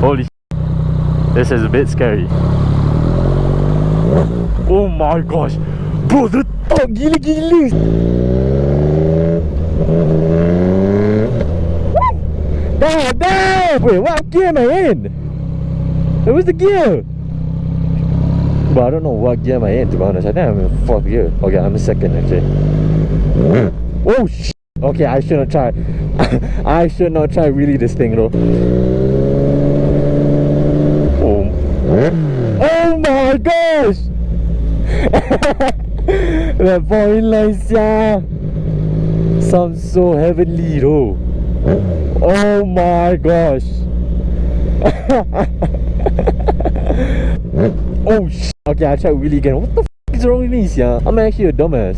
Holy this is a bit scary. Oh my gosh. Bro, the top gila-gila. Damn! Wait, what gear am I in? Where's the gear? But I don't know what gear am I in, to be honest. I think I'm in 4th gear. Okay, I'm in 2nd actually. Oh shit! Okay, I should not try. I should not try really this thing though. Oh, oh my gosh! That point line, yeah. Sounds so heavenly though. Oh my gosh. Oh shit. Okay, I tried really again. What the f is wrong with me, yeah? I'm actually a dumbass.